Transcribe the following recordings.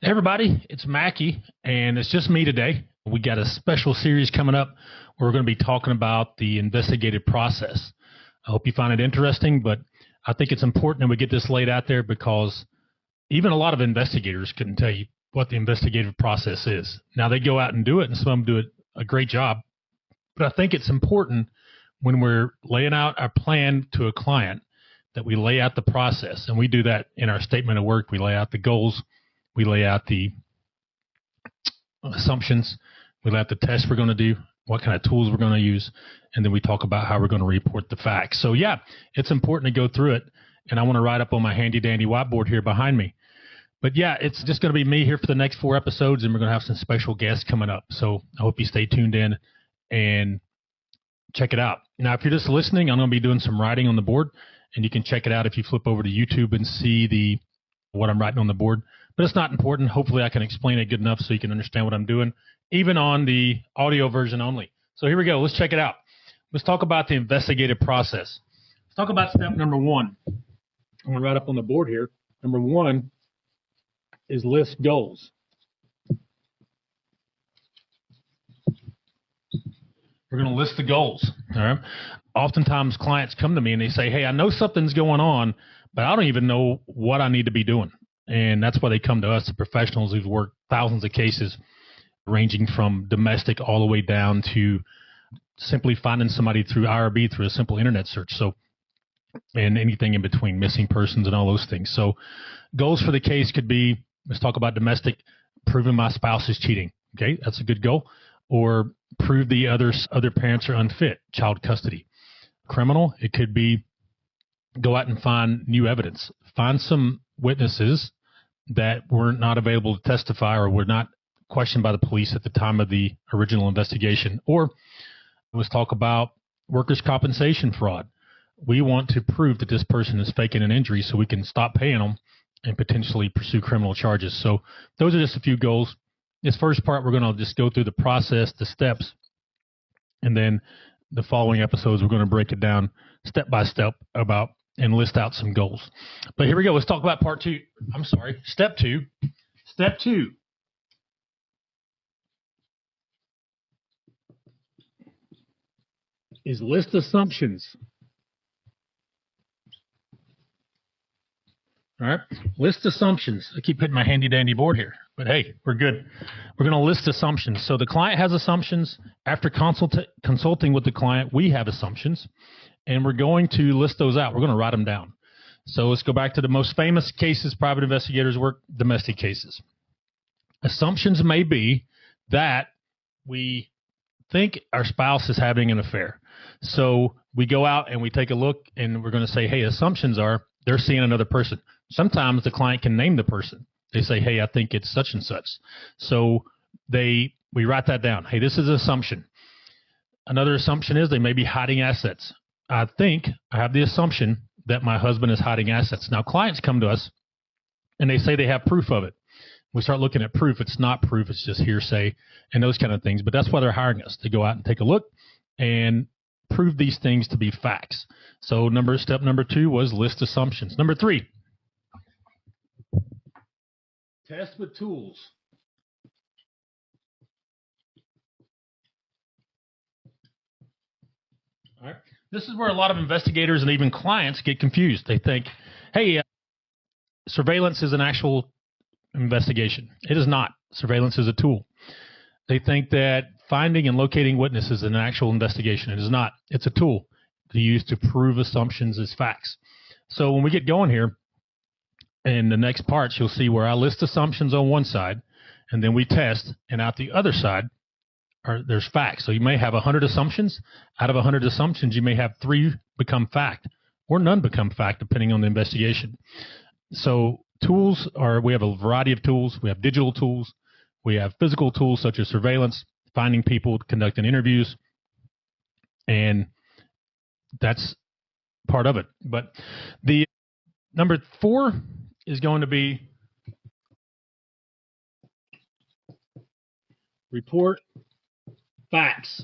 Hey everybody, it's Macky, and it's just me today. We got a special series coming up where we're going to be talking about the investigative process. I hope you find it interesting, but I think it's important that we get this laid out there because even a lot of investigators couldn't tell you what the investigative process is. Now, they go out and do it, and some of them do it a great job, but I think it's important when we're laying out our plan to a client that we lay out the process, and we do that in our statement of work. We lay out the goals. We lay out the assumptions. We lay out the tests we're going to do, what kind of tools we're going to use, and then we talk about how we're going to report the facts. So, yeah, it's important to go through it, and I want to write up on my handy-dandy whiteboard here behind me. But, yeah, it's just going to be me here for the next 4 episodes, and we're going to have some special guests coming up. So I hope you stay tuned in and check it out. Now, if you're just listening, I'm going to be doing some writing on the board, and you can check it out if you flip over to YouTube and see what I'm writing on the board. But it's not important. Hopefully I can explain it good enough so you can understand what I'm doing, even on the audio version only. So here we go. Let's check it out. Let's talk about the investigative process. Let's talk about step number 1. I'm going to write up on the board here. Number 1 is list goals. We're going to list the goals. All right. Oftentimes clients come to me and they say, hey, I know something's going on, but I don't even know what I need to be doing. And that's why they come to us, the professionals who've worked thousands of cases, ranging from domestic all the way down to simply finding somebody through IRB through a simple internet search. So, and anything in between, missing persons and all those things. So goals for the case could be, let's talk about domestic, proving my spouse is cheating. Okay, that's a good goal. Or prove the other parents are unfit, child custody. Criminal, it could be go out and find new evidence. Find some witnesses that were not available to testify or were not questioned by the police at the time of the original investigation. Or let's talk about workers' compensation fraud. We want to prove that this person is faking an injury so we can stop paying them and potentially pursue criminal charges. So those are just a few goals. This first part, we're going to just go through the process, the steps, and then the following episodes, we're going to break it down step by step about and list out some goals. But here we go. Let's talk about step 2. Step 2 is list assumptions. All right, list assumptions. I keep hitting my handy-dandy board here, but hey, we're good. We're going to list assumptions. So the client has assumptions. After consulting with the client, we have assumptions, and we're going to list those out. We're going to write them down. So let's go back to the most famous cases private investigators work, domestic cases. Assumptions may be that we think our spouse is having an affair. So we go out and we take a look, and we're going to say, hey, assumptions are they're seeing another person. Sometimes the client can name the person. They say, hey, I think it's such and such. So we write that down. Hey, this is an assumption. Another assumption is they may be hiding assets. I have the assumption that my husband is hiding assets. Now, clients come to us and they say they have proof of it. We start looking at proof. It's not proof. It's just hearsay and those kind of things. But that's why they're hiring us, to go out and take a look and prove these things to be facts. So step number 2 was list assumptions. Number 3, test with tools. All right. This is where a lot of investigators and even clients get confused. They think, hey, surveillance is an actual investigation. It is not. Surveillance is a tool. They think that finding and locating witnesses is an actual investigation. It is not. It's a tool to use to prove assumptions as facts. So when we get going here, in the next parts, you'll see where I list assumptions on one side, and then we test, and out the other side, there's facts. So you may have 100 assumptions. Out of 100 assumptions, you may have 3 become fact, or none become fact, depending on the investigation. So tools we have a variety of tools. We have digital tools. We have physical tools such as surveillance, finding people, conducting interviews, and that's part of it. But the number 4 is going to be report facts.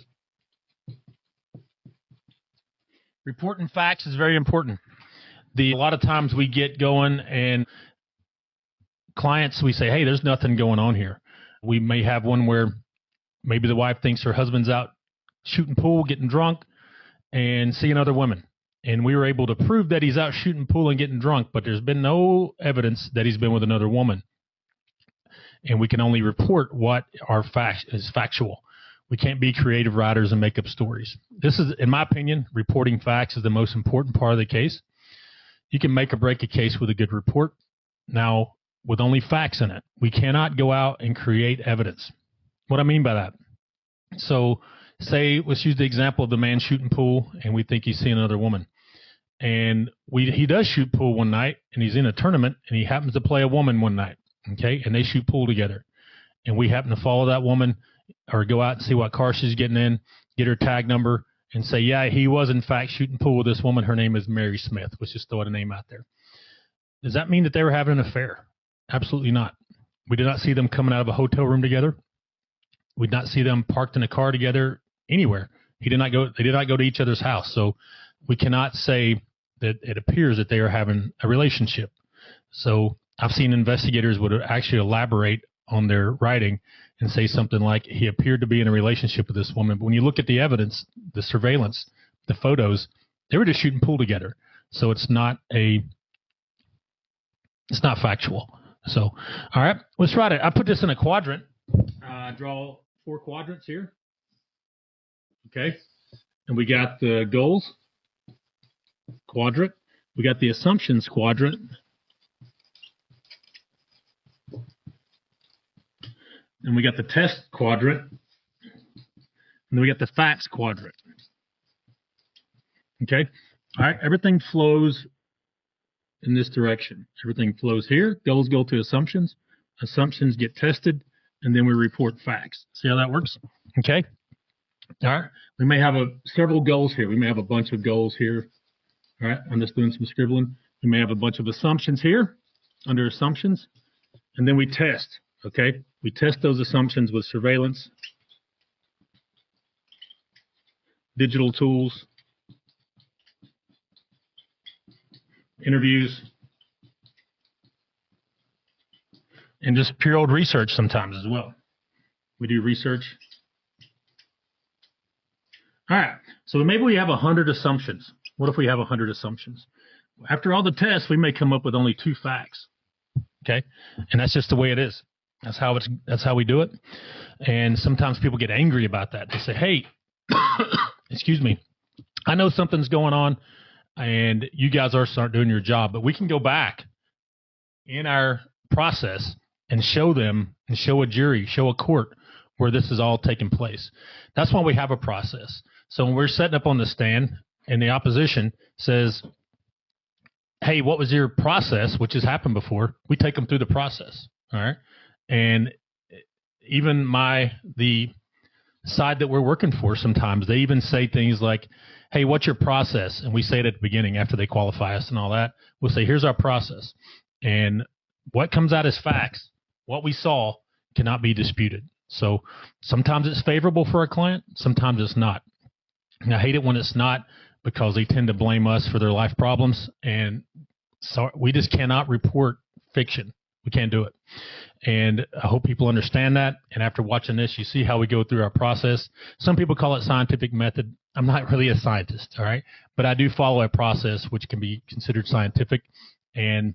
Reporting facts is very important. A lot of times we get going and clients, we say, hey, there's nothing going on here. We may have one where maybe the wife thinks her husband's out shooting pool, getting drunk, and seeing other women. And we were able to prove that he's out shooting pool and getting drunk, but there's been no evidence that he's been with another woman. And we can only report what is factual. We can't be creative writers and make up stories. This is, in my opinion, reporting facts is the most important part of the case. You can make or break a case with a good report. Now, with only facts in it, we cannot go out and create evidence. What I mean by that? So, let's use the example of the man shooting pool, and we think he's seeing another woman. And he does shoot pool one night, and he's in a tournament, and he happens to play a woman one night, okay? And they shoot pool together. And we happen to follow that woman or go out and see what car she's getting in, get her tag number, and say, yeah, he was, in fact, shooting pool with this woman. Her name is Mary Smith. Let's just throw a name out there. Does that mean that they were having an affair? Absolutely not. We did not see them coming out of a hotel room together. We did not see them parked in a car together anywhere. They did not go to each other's house. So we cannot say that it appears that they are having a relationship. So I've seen investigators would actually elaborate on their writing and say something like, he appeared to be in a relationship with this woman. But when you look at the evidence, the surveillance, the photos, they were just shooting pool together. So it's not factual. So, all right, let's try it. I put this in a quadrant. Draw 4 quadrants here. Okay. And we got the goals quadrant. We got the assumptions quadrant. And we got the test quadrant. And then we got the facts quadrant. Okay. All right. Everything flows in this direction. Everything flows here. Goals go to assumptions. Assumptions get tested, and then we report facts. See how that works? Okay. All right. We may have several goals here. We may have a bunch of goals here. All right. I'm just doing some scribbling. We may have a bunch of assumptions here under assumptions, and then we test. Okay. We test those assumptions with surveillance, digital tools, interviews, and just pure old research sometimes as well. We do research. All right, so maybe we have 100 assumptions. What if we have 100 assumptions? After all the tests, we may come up with only 2 facts. Okay, and that's just the way it is. That's how we do it. And sometimes people get angry about that. They say, "Hey, excuse me, I know something's going on, and you guys aren't doing your job, but we can go back in our process and show them and show a jury, show a court where this is all taking place." That's why we have a process. So when we're setting up on the stand and the opposition says, "Hey, what was your process?" which has happened before, we take them through the process. All right. And even the side that we're working for, sometimes they even say things like, "Hey, what's your process?" And we say it at the beginning after they qualify us and all that. We'll say, "Here's our process." And what comes out as facts, what we saw, cannot be disputed. So sometimes it's favorable for a client, sometimes it's not. And I hate it when it's not, because they tend to blame us for their life problems. And so we just cannot report fiction. We can't do it. And I hope people understand that. And after watching this, you see how we go through our process. Some people call it scientific method. I'm not really a scientist, all right? But I do follow a process which can be considered scientific. And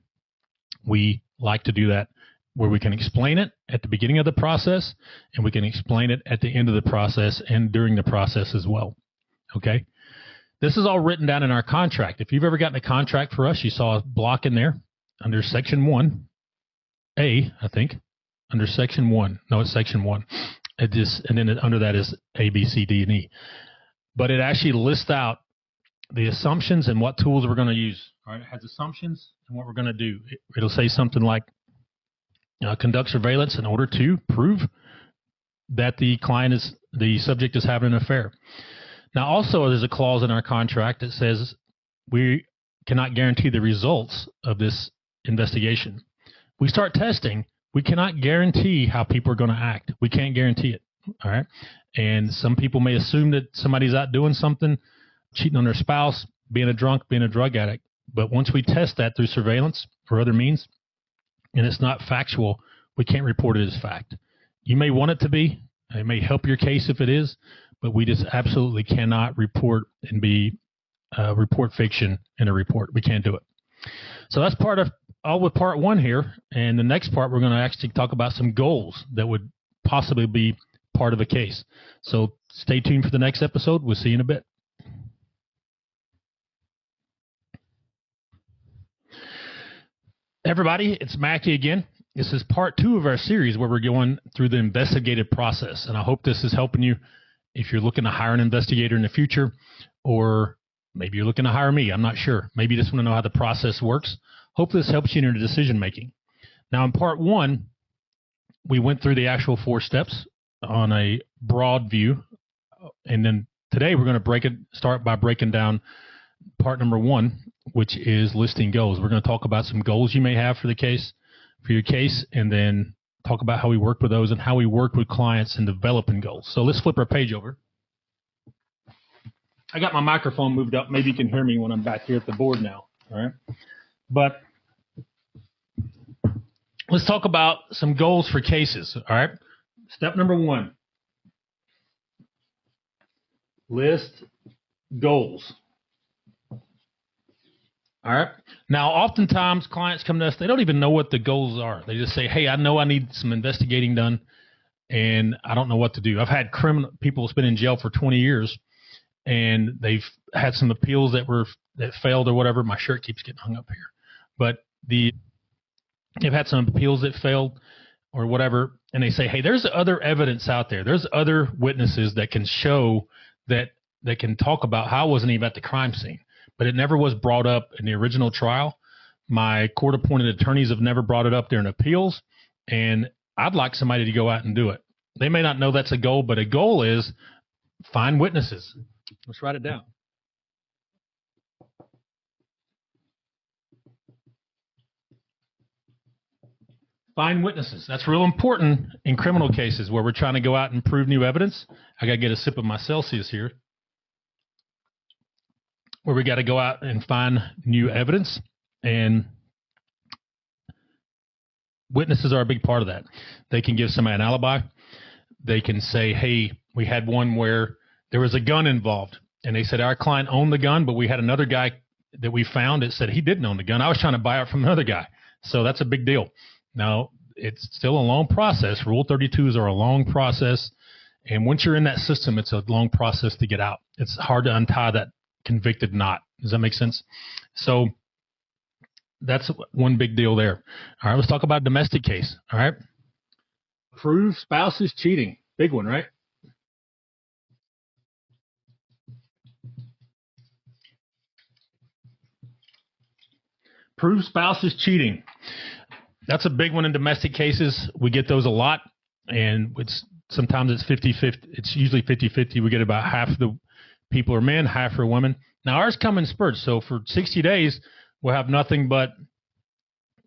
we like to do that where we can explain it at the beginning of the process, and we can explain it at the end of the process and during the process as well. Okay? This is all written down in our contract. If you've ever gotten a contract for us, you saw a block in there under Section 1A, I think, under Section 1. No, it's Section 1. And then under that is A, B, C, D, and E. But it actually lists out the assumptions and what tools we're going to use. All right? It has assumptions and what we're going to do. It'll say something like, conduct surveillance in order to prove that the subject is having an affair. Now, also, there's a clause in our contract that says we cannot guarantee the results of this investigation. We start testing, we cannot guarantee how people are going to act. We can't guarantee it. All right. And some people may assume that somebody's out doing something, cheating on their spouse, being a drunk, being a drug addict. But once we test that through surveillance or other means, and it's not factual, we can't report it as fact. You may want it to be. It may help your case if it is, but we just absolutely cannot report and report fiction in a report. We can't do it. So that's part of all with part one here. And the next part, we're going to actually talk about some goals that would possibly be part of a case. So stay tuned for the next episode. We'll see you in a bit. Everybody, it's Macky again. This is part two of our series where we're going through the investigative process. And I hope this is helping you if you're looking to hire an investigator in the future, or maybe you're looking to hire me. I'm not sure. Maybe you just want to know how the process works. Hope this helps you in your decision making. Now, in part one, we went through the actual 4 steps on a broad view. And then today we're going to start by breaking down part number 1, which is listing goals. We're going to talk about some goals you may have for your case, and then talk about how we work with those and how we work with clients in developing goals. So let's flip our page over. I got my microphone moved up. Maybe you can hear me when I'm back here at the board now. All right. But let's talk about some goals for cases. All right. Step number 1, list goals. All right. Now, oftentimes clients come to us, they don't even know what the goals are. They just say, hey, I know I need some investigating done, and I don't know what to do. I've had people who've been in jail for 20 years, and they've had some appeals that failed or whatever. My shirt keeps getting hung up here. But they've had some appeals that failed or whatever, and they say, hey, there's other evidence out there. There's other witnesses that can show that can talk about how I wasn't even at the crime scene. But it never was brought up in the original trial. My court-appointed attorneys have never brought it up there in appeals, and I'd like somebody to go out and do it. They may not know that's a goal, but a goal is find witnesses. Let's write it down. Find witnesses. That's real important in criminal cases where we're trying to go out and prove new evidence. I got to get a sip of my Celsius here. Where we got to go out and find new evidence, and witnesses are a big part of that. They can give somebody an alibi. They can say, hey, we had one where there was a gun involved, and they said our client owned the gun, but we had another guy that we found that said he didn't own the gun. I was trying to buy it from another guy. So that's a big deal. Now, it's still a long process. Rule 32s are a long process, and once you're in that system, it's a long process to get out. It's hard to untie that convicted knot. Does that make sense? So that's one big deal there. All right, let's talk about domestic case. All right. Prove spouse is cheating. Big one, right? Prove spouse is cheating. That's a big one in domestic cases. We get those a lot, and sometimes it's 50-50. It's usually 50-50. We get about half the people are men, half are women. Now, ours come in spurts. So for 60 days, we'll have nothing but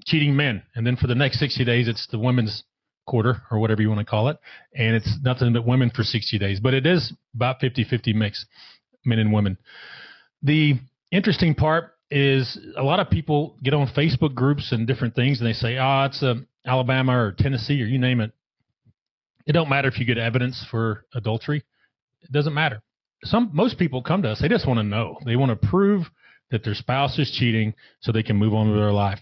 cheating men. And then for the next 60 days, it's the women's quarter or whatever you want to call it. And it's nothing but women for 60 days. But it is about 50-50 mix, men and women. The interesting part is a lot of people get on Facebook groups and different things, and they say, it's Alabama or Tennessee or you name it. It don't matter if you get evidence for adultery. It doesn't matter. Most people come to us, they just want to know. They want to prove that their spouse is cheating so they can move on with their life.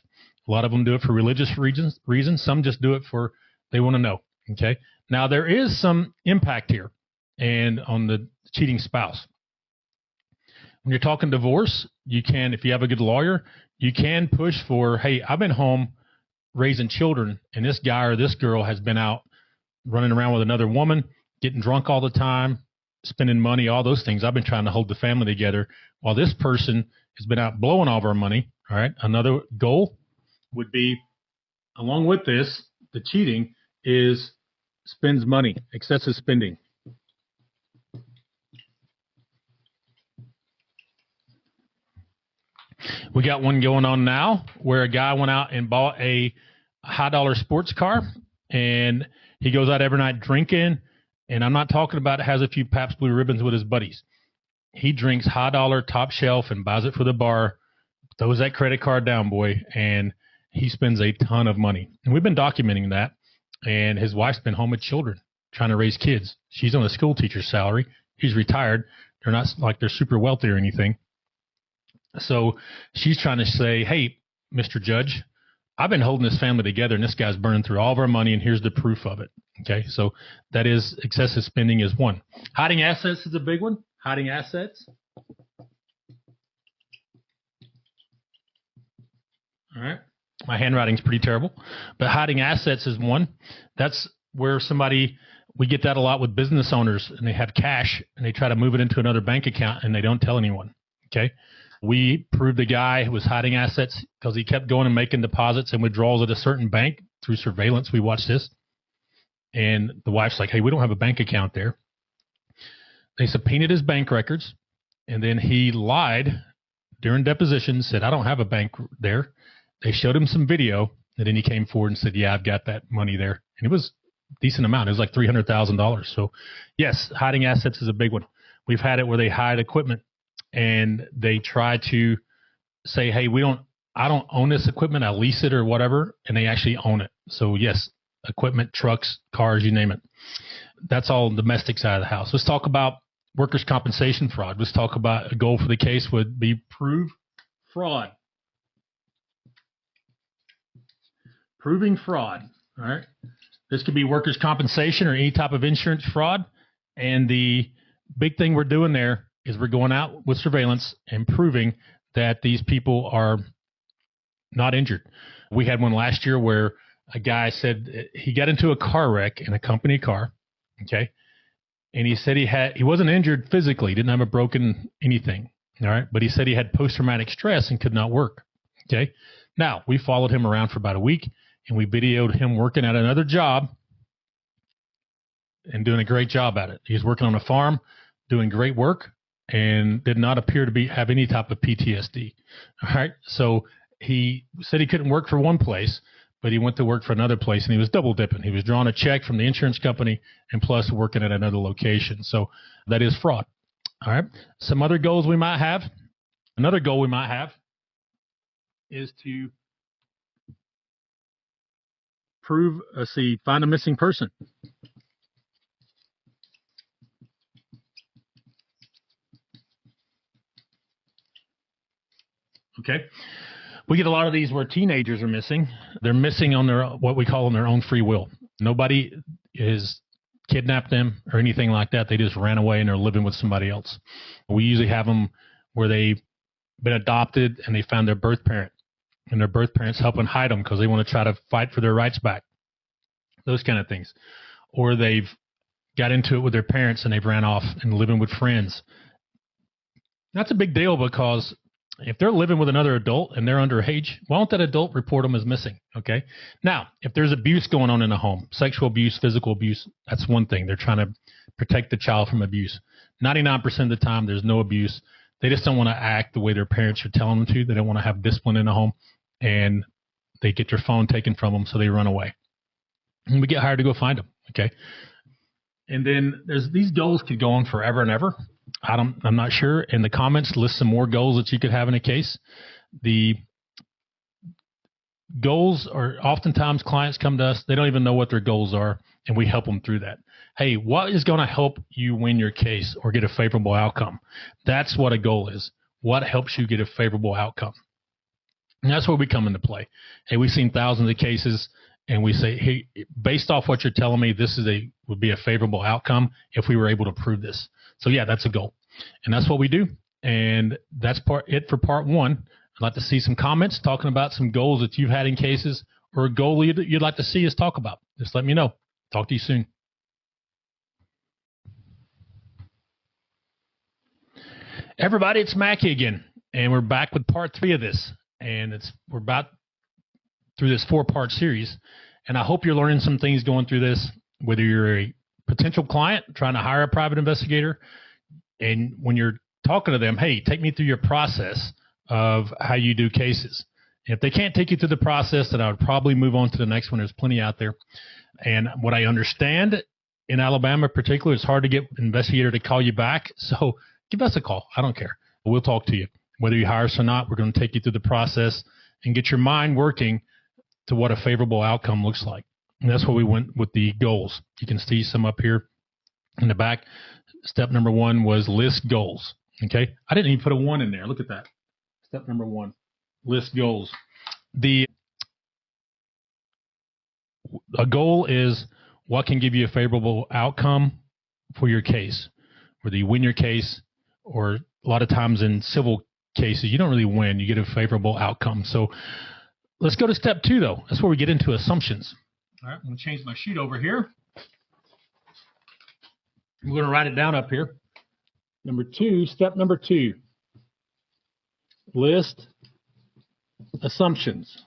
A lot of them do it for religious reasons. Some just do it for they want to know. Okay. Now there is some impact here and on the cheating spouse. When you're talking divorce, you can, if you have a good lawyer, you can push for, hey, I've been home raising children, and this guy or this girl has been out running around with another woman, getting drunk all the time, spending money, all those things. I've been trying to hold the family together while this person has been out blowing all of our money. All right. Another goal would be, along with this, the cheating is spends money, excessive spending. We got one going on now where a guy went out and bought a high dollar sports car, and he goes out every night drinking. And I'm not talking about has a few Pabst Blue Ribbons with his buddies. He drinks high dollar, top shelf, and buys it for the bar, throws that credit card down, boy. And he spends a ton of money. And we've been documenting that. And his wife's been home with children trying to raise kids. She's on a school teacher's salary. He's retired. They're not like they're super wealthy or anything. So she's trying to say, hey, Mr. Judge, I've been holding this family together, and this guy's burning through all of our money, and here's the proof of it. Okay, so that is excessive spending is one. Hiding assets is a big one. Hiding assets. All right. My handwriting's pretty terrible, but hiding assets is one. That's where we get that a lot with business owners, and they have cash and they try to move it into another bank account and they don't tell anyone. Okay. We proved the guy who was hiding assets because he kept going and making deposits and withdrawals at a certain bank through surveillance. We watched this. And the wife's like, hey, we don't have a bank account there. They subpoenaed his bank records, and then he lied during deposition, said, I don't have a bank there. They showed him some video, and then he came forward and said, yeah, I've got that money there. And it was a decent amount. It was like $300,000. So, yes, hiding assets is a big one. We've had it where they hide equipment, and they try to say, hey, I don't own this equipment. I lease it or whatever, and they actually own it. So, yes, equipment, trucks, cars, you name it. That's all domestic side of the house. Let's talk about workers' compensation fraud. Let's talk about a goal for the case would be prove fraud. Proving fraud. All right. This could be workers' compensation or any type of insurance fraud. And the big thing we're doing there is we're going out with surveillance and proving that these people are not injured. We had one last year where a guy said he got into a car wreck in a company car. Okay. And he said he wasn't injured physically, didn't have a broken anything. All right. But he said he had post-traumatic stress and could not work. Okay. Now, we followed him around for about a week, and we videoed him working at another job and doing a great job at it. He was working on a farm, doing great work, and did not appear to have any type of PTSD. All right. So he said he couldn't work for one place, but he went to work for another place, and he was double dipping. He was drawing a check from the insurance company and plus working at another location. So that is fraud. All right. Some other goals we might have. Another goal we might have is to find a missing person. Okay. We get a lot of these where teenagers are missing. They're missing on what we call on their own free will. Nobody has kidnapped them or anything like that. They just ran away and they're living with somebody else. We usually have them where they've been adopted and they found their birth parent, and their birth parents helping hide them because they want to try to fight for their rights back. Those kind of things. Or they've got into it with their parents and they've ran off and living with friends. That's a big deal because if they're living with another adult and they're underage, why won't that adult report them as missing? Okay. Now, if there's abuse going on in the home, sexual abuse, physical abuse, that's one thing. They're trying to protect the child from abuse. 99% of the time, there's no abuse. They just don't want to act the way their parents are telling them to. They don't want to have discipline in the home, and they get their phone taken from them, so they run away. And we get hired to go find them. Okay. And then these goals could go on forever and ever. I'm not sure. In the comments, list some more goals that you could have in a case. The goals are oftentimes clients come to us. They don't even know what their goals are, and we help them through that. Hey, what is going to help you win your case or get a favorable outcome? That's what a goal is. What helps you get a favorable outcome? And that's where we come into play. Hey, we've seen thousands of cases, and we say, hey, based off what you're telling me, this would be a favorable outcome if we were able to prove this. So, yeah, that's a goal. And that's what we do. And that's it for part one. I'd like to see some comments talking about some goals that you've had in cases or a goal you'd like to see us talk about. Just let me know. Talk to you soon. Everybody, it's Macky again, and we're back with part 3 of this. And we're about through this 4-part series. And I hope you're learning some things going through this, whether you're a potential client trying to hire a private investigator, and when you're talking to them, hey, take me through your process of how you do cases. And if they can't take you through the process, then I would probably move on to the next one. There's plenty out there. And what I understand in Alabama in particular, it's hard to get an investigator to call you back. So give us a call. I don't care. We'll talk to you. Whether you hire us or not, we're going to take you through the process and get your mind working to what a favorable outcome looks like. And that's where we went with the goals. You can see some up here in the back. Step number 1 was list goals. Okay. I didn't even put a 1 in there. Look at that. Step number 1, list goals. A goal is what can give you a favorable outcome for your case, whether you win your case, or a lot of times in civil cases, you don't really win, you get a favorable outcome. So let's go to step 2, though. That's where we get into assumptions. All right, I'm going to change my sheet over here. I'm going to write it down up here. Step number 2, list assumptions.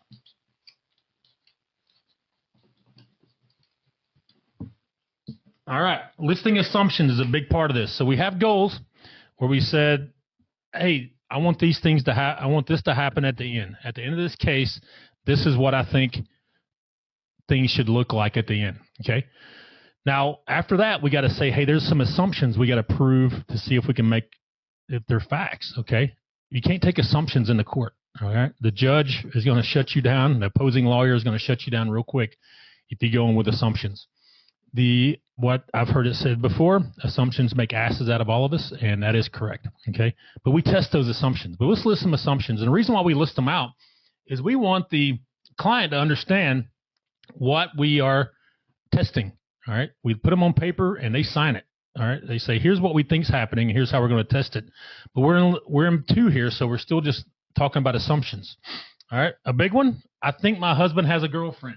All right, listing assumptions is a big part of this. So we have goals where we said, hey, I want these things to happen. I want this to happen at the end. At the end of this case, this is what I think things should look like at the end. Okay. Now, after that, we got to say, hey, there's some assumptions we got to prove to see if we can make, if they're facts. Okay. You can't take assumptions in the court. All right. The judge is going to shut you down. The opposing lawyer is going to shut you down real quick if you go in with assumptions. What I've heard it said before, assumptions make asses out of all of us, and that is correct. Okay. But we test those assumptions. But let's list some assumptions. And the reason why we list them out is we want the client to understand what we are testing. All right. We put them on paper and they sign it. All right. They say, here's what we think's happening. And here's how we're going to test it. But we're in 2 here. So we're still just talking about assumptions. All right. A big one. I think my husband has a girlfriend.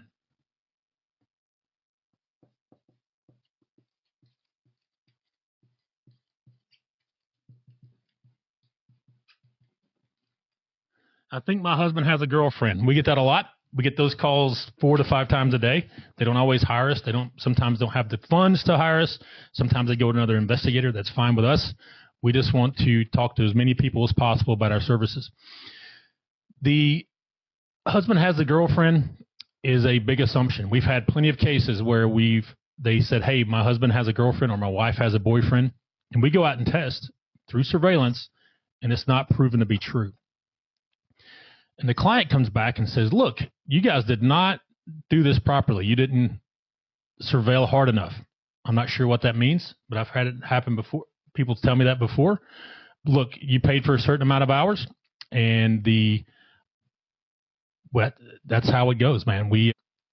I think my husband has a girlfriend. We get that a lot. We get those calls 4 to 5 times a day. They don't always hire us. They sometimes don't have the funds to hire us. Sometimes they go to another investigator. That's fine with us. We just want to talk to as many people as possible about our services. The husband has a girlfriend is a big assumption. We've had plenty of cases where they said, hey, my husband has a girlfriend or my wife has a boyfriend. And we go out and test through surveillance, and it's not proven to be true. And the client comes back and says, look, you guys did not do this properly. You didn't surveil hard enough. I'm not sure what that means, but I've had it happen before. People tell me that before. Look, you paid for a certain amount of hours, and that's how it goes, man.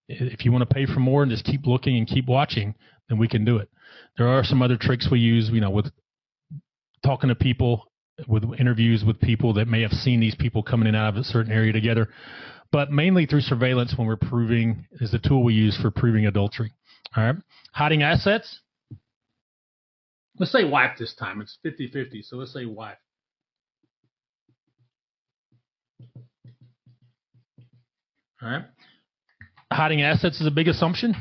If you want to pay for more and just keep looking and keep watching, then we can do it. There are some other tricks we use, with talking to people, with interviews with people that may have seen these people coming in and out of a certain area together, but mainly through surveillance when we're proving is the tool we use for proving adultery. All right. Hiding assets. Let's say wife this time. It's 50-50. So let's say wife. All right. Hiding assets is a big assumption.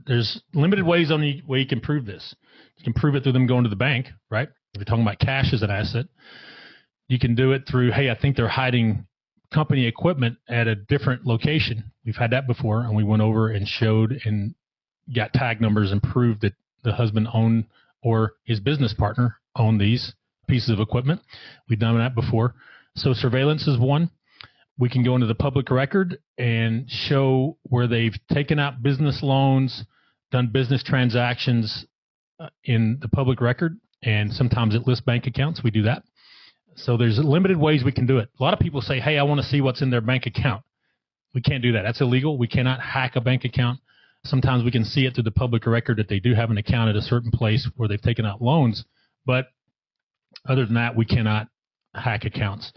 There's limited ways on the way you can prove this. You can prove it through them going to the bank, right? If you're talking about cash as an asset, you can do it through, hey, I think they're hiding company equipment at a different location. We've had that before, and we went over and showed and got tag numbers and proved that the husband owned or his business partner owned these pieces of equipment. We've done that before. So surveillance is one. We can go into the public record and show where they've taken out business loans, done business transactions in the public record, and sometimes it lists bank accounts. We do that. So there's limited ways we can do it. A lot of people say, hey, I want to see what's in their bank account. We can't do that. That's illegal. We cannot hack a bank account. Sometimes we can see it through the public record that they do have an account at a certain place where they've taken out loans. But other than that, we cannot hack accounts.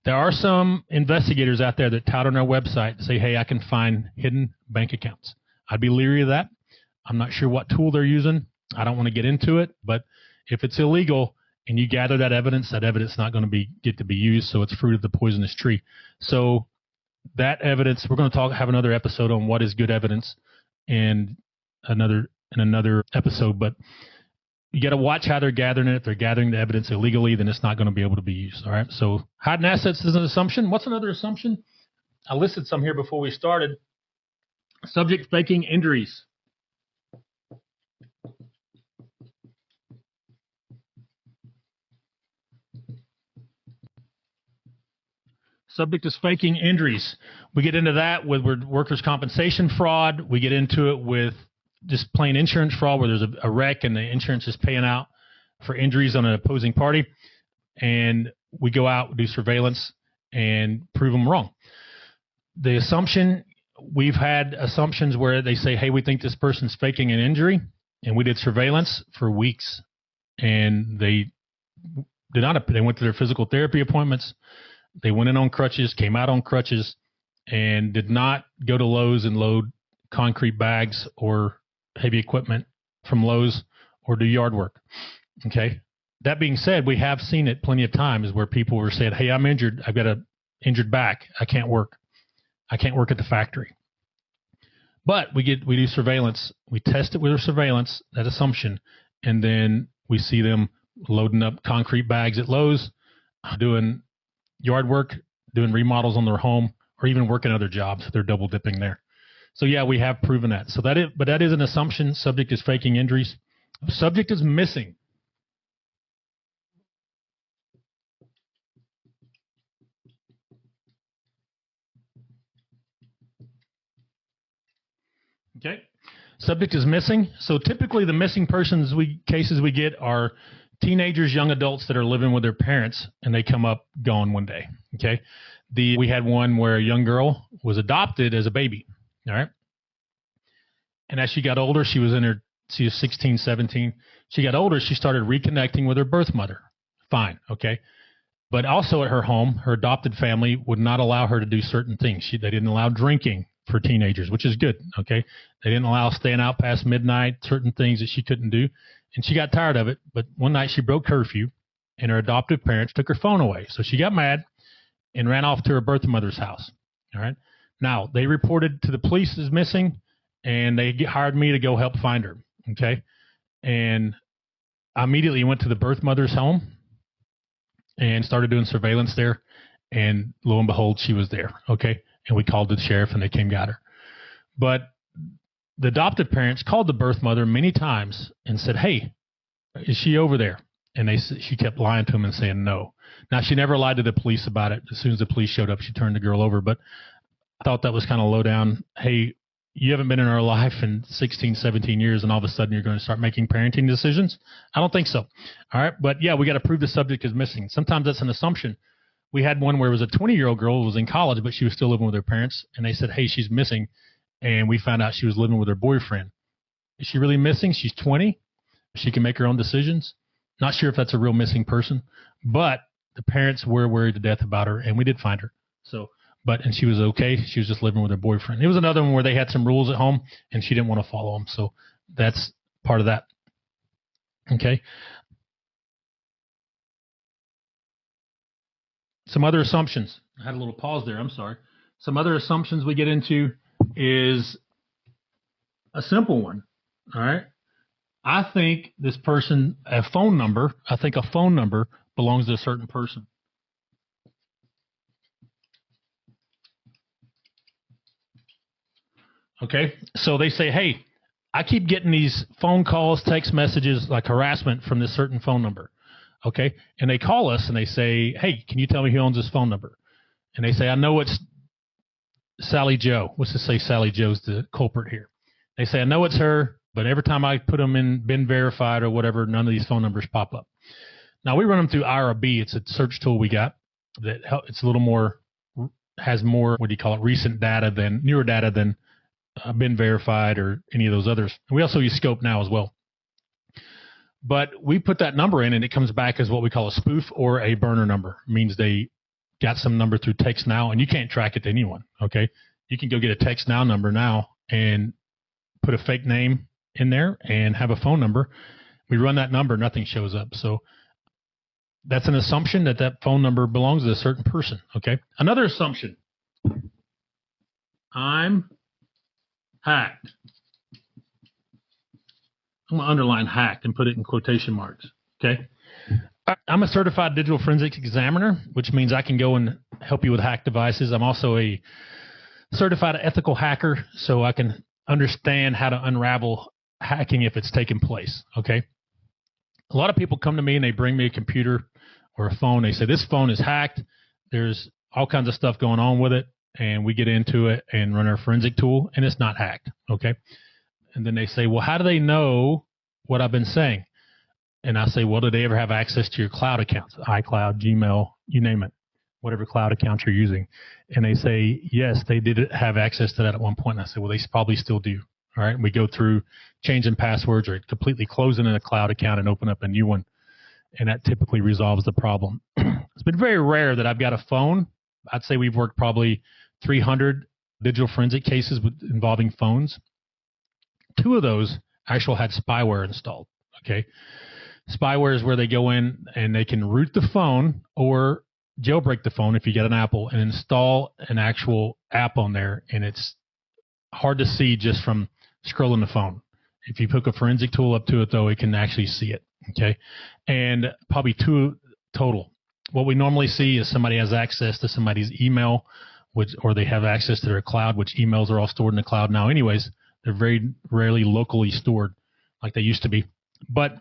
There are some investigators out there that tout on our website and say, hey, I can find hidden bank accounts. I'd be leery of that. I'm not sure what tool they're using. I don't want to get into it. But if it's illegal and you gather that evidence is not going to get to be used. So it's fruit of the poisonous tree. So that evidence, we're going to have another episode on what is good evidence and another episode. But you got to watch how they're gathering it. If they're gathering the evidence illegally, then it's not going to be able to be used. All right. So hiding assets is an assumption. What's another assumption? I listed some here before we started. Subject faking injuries. Subject is faking injuries. We get into that with workers' compensation fraud. We get into it with just plain insurance fraud, where there's a wreck and the insurance is paying out for injuries on an opposing party. And we go out, do surveillance, and prove them wrong. The assumption, we've had assumptions where they say, hey, we think this person's faking an injury. And we did surveillance for weeks. And they did not. They went to their physical therapy appointments. They went in on crutches, came out on crutches, and did not go to Lowe's and load concrete bags or heavy equipment from Lowe's or do yard work. Okay. That being said, we have seen it plenty of times where people were saying, hey, I'm injured. I've got an injured back. I can't work. I can't work at the factory. But we do surveillance. We test it with our surveillance, that assumption, and then we see them loading up concrete bags at Lowe's, doing yard work, doing remodels on their home, or even working other jobs. They're double dipping there. So yeah, we have proven that. But that is an assumption. Subject is faking injuries. Subject is missing. Okay. Subject is missing. So typically the missing cases we get are teenagers, young adults that are living with their parents, and they come up gone one day. Okay. We had one where a young girl was adopted as a baby. All right. And as she got older, she was 16, 17. She got older. She started reconnecting with her birth mother. Fine. Okay. But also at her home, her adopted family would not allow her to do certain things. They didn't allow drinking for teenagers, which is good. Okay. They didn't allow staying out past midnight, certain things that she couldn't do. And she got tired of it. But one night she broke curfew and her adoptive parents took her phone away. So she got mad and ran off to her birth mother's house. All right. Now, they reported to the police as missing, and they hired me to go help find her. Okay. And I immediately went to the birth mother's home and started doing surveillance there. And lo and behold, she was there. Okay. And we called the sheriff and they came got her. But the adoptive parents called the birth mother many times and said, hey, is she over there? And she kept lying to them and saying no. Now, she never lied to the police about it. As soon as the police showed up, she turned the girl over. But I thought that was kind of low down. Hey, you haven't been in our life in 16, 17 years, and all of a sudden you're going to start making parenting decisions? I don't think so. All right. But yeah, we got to prove the subject is missing. Sometimes that's an assumption. We had one where it was a 20-year-old girl who was in college, but she was still living with her parents. And they said, hey, she's missing. And we found out she was living with her boyfriend. Is she really missing? She's 20. She can make her own decisions. Not sure if that's a real missing person, but the parents were worried to death about her, and we did find her. And she was okay. She was just living with her boyfriend. It was another one where they had some rules at home, and she didn't want to follow them. So that's part of that. Okay. Some other assumptions. I had a little pause there. I'm sorry. Some other assumptions we get into is a simple one. All right. I think this person, a phone number belongs to a certain person. Okay. So they say, hey, I keep getting these phone calls, text messages, like harassment from this certain phone number. Okay. And they call us and they say, hey, can you tell me who owns this phone number? And they say, I know it's Sally Joe. Let's just say Sally Joe's the culprit here. They say, I know it's her, but every time I put them in been verified or whatever, none of these phone numbers pop up. Now we run them through IRB. It's a search tool we got that it's a little more, has more, newer data than been verified or any of those others. And we also use Scope now as well. But we put that number in and it comes back as what we call a spoof or a burner number. It means they got some number through text now and you can't track it to anyone. Okay. You can go get a text now number now and put a fake name in there and have a phone number. We run that number, nothing shows up. So that's an assumption that phone number belongs to a certain person. Okay. Another assumption. I'm hacked. I'm going to underline hacked and put it in quotation marks. Okay. I'm a certified digital forensics examiner, which means I can go and help you with hack devices. I'm also a certified ethical hacker, so I can understand how to unravel hacking if it's taken place. Okay. A lot of people come to me and they bring me a computer or a phone. They say, this phone is hacked. There's all kinds of stuff going on with it. And we get into it and run our forensic tool, and it's not hacked. Okay. And then they say, well, how do they know what I've been saying? And I say, well, do they ever have access to your cloud accounts? iCloud, Gmail, you name it, whatever cloud account you're using. And they say, yes, they did have access to that at one point. And I say, well, they probably still do. All right. And we go through changing passwords or completely closing in a cloud account and open up a new one. And that typically resolves the problem. It's been very rare that I've got a phone. I'd say we've worked probably 300 digital forensic cases involving phones. 2 of those actually had spyware installed. Okay. Spyware is where they go in and they can root the phone or jailbreak the phone if you get an Apple and install an actual app on there. And it's hard to see just from scrolling the phone. If you hook a forensic tool up to it, though, it can actually see it. Okay. And probably 2 total. What we normally see is somebody has access to somebody's email, or they have access to their cloud, which emails are all stored in the cloud now anyways. They're very rarely locally stored like they used to be. But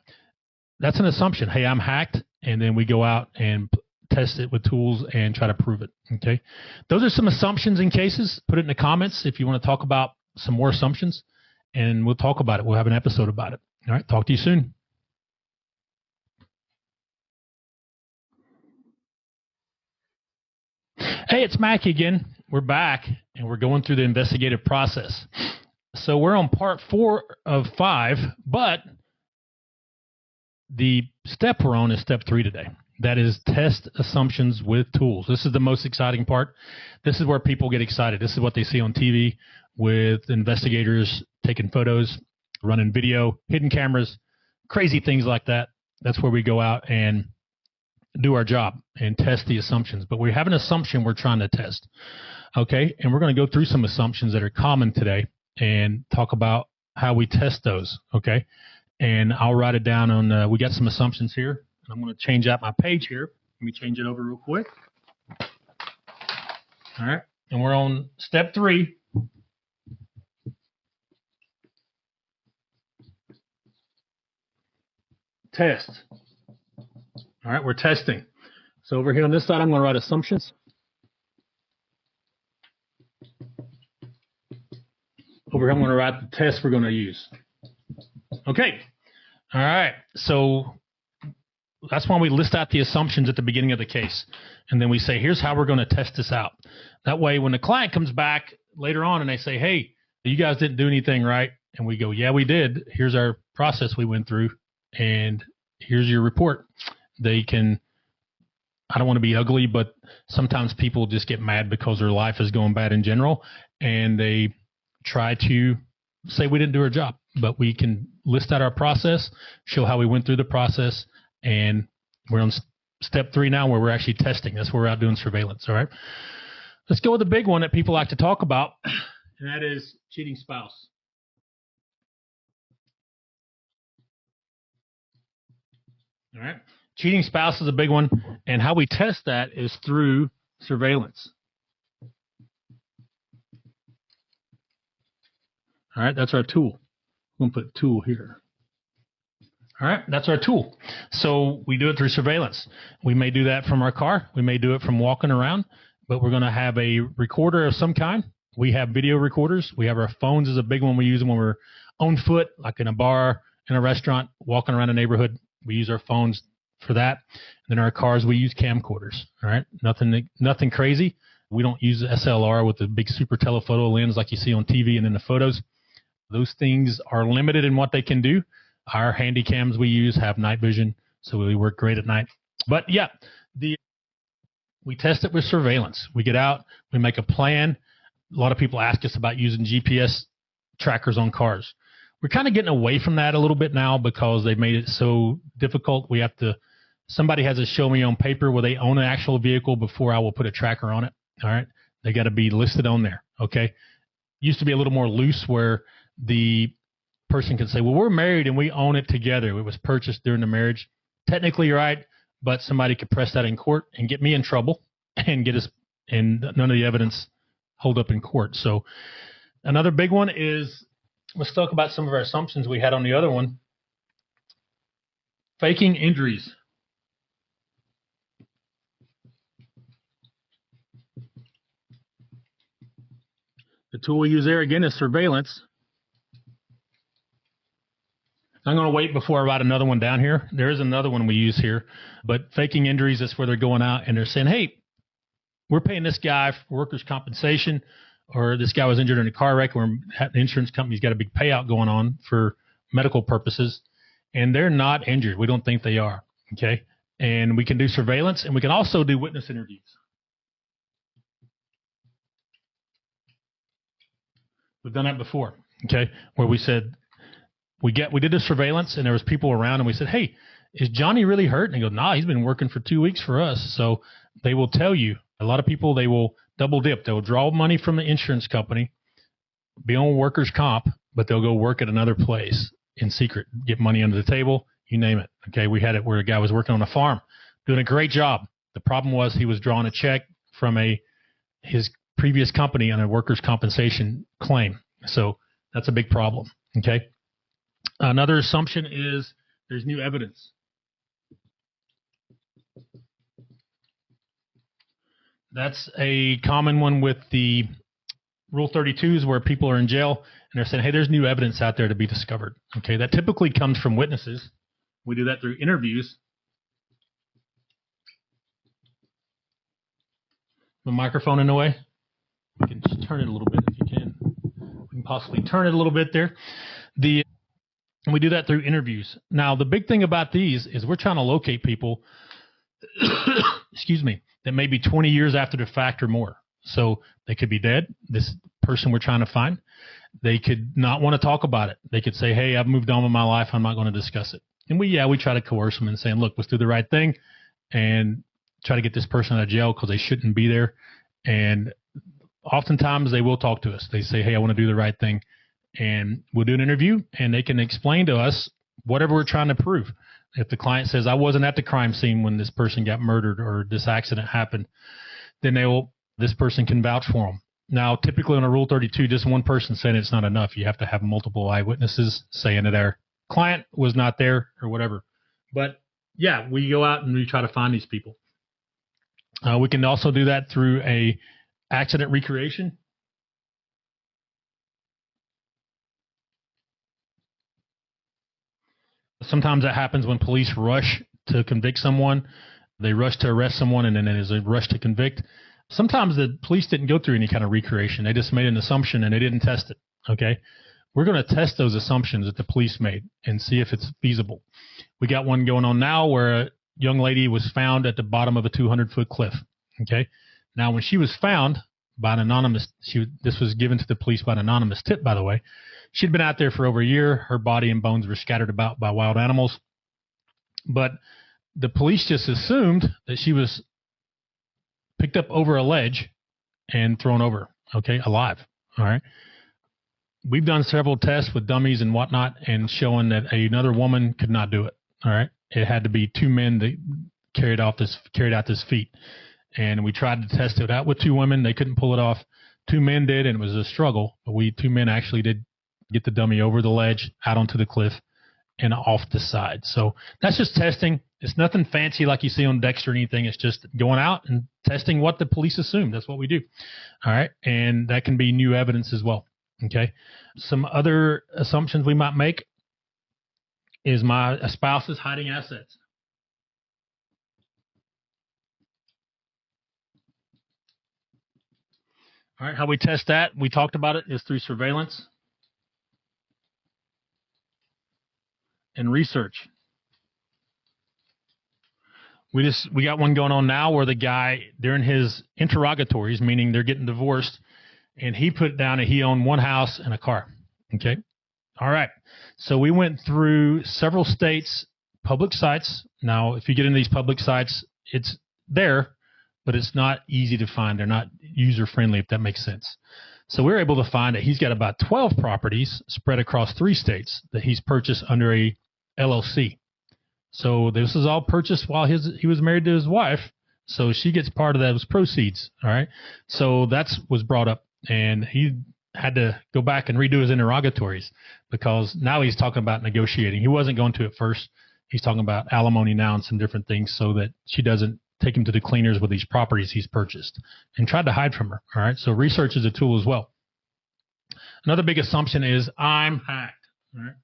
that's an assumption. Hey, I'm hacked. And then we go out and test it with tools and try to prove it. Okay. Those are some assumptions in cases. Put it in the comments if you want to talk about some more assumptions, and we'll talk about it. We'll have an episode about it. All right. Talk to you soon. Hey, it's Macky again. We're back, and we're going through the investigative process. So we're on part 4 of 5, but the step we're on is step 3 today. That is test assumptions with tools. This is the most exciting part. This is where people get excited. This is what they see on TV with investigators taking photos, running video, hidden cameras, crazy things like that. That's where we go out and do our job and test the assumptions. But we have an assumption we're trying to test. Okay, and we're going to go through some assumptions that are common today and talk about how we test those. Okay, and I'll write it down on, we got some assumptions here. I'm going to change out my page here. Let me change it over real quick. All right, and we're on step 3. Test. All right, we're testing. So over here on this side, I'm going to write assumptions. Over here, I'm going to write the test we're going to use. Okay. All right. So that's why we list out the assumptions at the beginning of the case. And then we say, here's how we're going to test this out. That way, when the client comes back later on and they say, hey, you guys didn't do anything right. And we go, yeah, we did. Here's our process we went through. And here's your report. They can, I don't want to be ugly, but sometimes people just get mad because their life is going bad in general. And they try to say we didn't do our job. But we can list out our process, show how we went through the process. And we're on step 3 now where we're actually testing. That's where we're out doing surveillance. All right. Let's go with the big one that people like to talk about, and that is cheating spouse. All right. Cheating spouse is a big one. And how we test that is through surveillance. All right. That's our tool. I'm going to put tool here. All right, that's our tool. So we do it through surveillance. We may do that from our car. We may do it from walking around, but we're going to have a recorder of some kind. We have video recorders. We have our phones is a big one. We use them when we're on foot, like in a bar, in a restaurant, walking around a neighborhood. We use our phones for that. And then our cars, we use camcorders. All right, nothing crazy. We don't use SLR with the big super telephoto lens like you see on TV and in the photos. Those things are limited in what they can do. Our handy cams we use have night vision, so we work great at night. But yeah, we test it with surveillance. We get out, we make a plan. A lot of people ask us about using GPS trackers on cars. We're kind of getting away from that a little bit now because they've made it so difficult. Somebody has to show me on paper where they own an actual vehicle before I will put a tracker on it. All right. They got to be listed on there. Okay. Used to be a little more loose where the person can say, well, we're married and we own it together. It was purchased during the marriage. Technically, you're right, but somebody could press that in court and get me in trouble and get us, and none of the evidence hold up in court. So another big one is, let's talk about some of our assumptions we had on the other one. Faking injuries. The tool we use there, again, is surveillance. I'm going to wait before I write another one down here. There is another one we use here, but faking injuries, that's where they're going out and they're saying, hey, we're paying this guy for workers' compensation, or this guy was injured in a car wreck where the insurance company's got a big payout going on for medical purposes, and they're not injured. We don't think they are, okay? And we can do surveillance, and we can also do witness interviews. We've done that before, okay, where we said, we did the surveillance, and there was people around, and we said, hey, is Johnny really hurt? And they go, nah, he's been working for 2 weeks for us. So they will tell you, a lot of people, they will double dip. They'll draw money from the insurance company, be on workers' comp, but they'll go work at another place in secret, get money under the table, you name it. Okay, we had it where a guy was working on a farm, doing a great job. The problem was he was drawing a check from his previous company on a workers' compensation claim. So that's a big problem, okay? Another assumption is there's new evidence. That's a common one with the Rule 32s where people are in jail and they're saying, hey, there's new evidence out there to be discovered. Okay, that typically comes from witnesses. We do that through interviews. The microphone in the way. We can just turn it a little bit if you can. We can possibly turn it a little bit there. And we do that through interviews. Now, the big thing about these is we're trying to locate people, excuse me, that may be 20 years after the fact or more. So they could be dead, this person we're trying to find. They could not want to talk about it. They could say, hey, I've moved on with my life. I'm not going to discuss it. And we try to coerce them and saying, look, let's do the right thing and try to get this person out of jail because they shouldn't be there. And oftentimes they will talk to us. They say, hey, I want to do the right thing. And we'll do an interview, and they can explain to us whatever we're trying to prove. If the client says, I wasn't at the crime scene when this person got murdered or this accident happened, then this person can vouch for them. Now, typically on a Rule 32, just one person saying it's not enough. You have to have multiple eyewitnesses saying that our client was not there or whatever. But, yeah, we go out and we try to find these people. We can also do that through a accident recreation. Sometimes that happens when police rush to convict someone. They rush to arrest someone, and then there's a rush to convict. Sometimes the police didn't go through any kind of recreation. They just made an assumption, and they didn't test it, okay? We're going to test those assumptions that the police made and see if it's feasible. We got one going on now where a young lady was found at the bottom of a 200-foot cliff, okay? Now, when she was found by an anonymous, this was given to the police by an anonymous tip, by the way. She'd been out there for over a year. Her body and bones were scattered about by wild animals. But the police just assumed that she was picked up over a ledge and thrown over, okay, alive, all right? We've done several tests with dummies and whatnot and showing that another woman could not do it, all right? It had to be two men that carried out this feat. And we tried to test it out with two women. They couldn't pull it off. Two men did, and it was a struggle. But two men actually did get the dummy over the ledge, out onto the cliff, and off the side. So that's just testing. It's nothing fancy like you see on Dexter or anything. It's just going out and testing what the police assume. That's what we do. All right. And that can be new evidence as well. Okay. Some other assumptions we might make is my spouse is hiding assets. All right. How we test that, we talked about it, is through surveillance and research. We got one going on now where the guy, during his interrogatories, meaning they're getting divorced, and he put down that he owned one house and a car. Okay. All right. So we went through several states, public sites. Now, if you get into these public sites, it's there, but it's not easy to find. They're not user-friendly, if that makes sense. So we were able to find that he's got about 12 properties spread across 3 states that he's purchased under a LLC. So this is all purchased while he was married to his wife, so she gets part of those proceeds, all right? So that was brought up, and he had to go back and redo his interrogatories because now he's talking about negotiating. He wasn't going to at first. He's talking about alimony now and some different things so that she doesn't take him to the cleaners with these properties he's purchased and tried to hide from her, all right? So research is a tool as well. Another big assumption is I'm hacked. All right.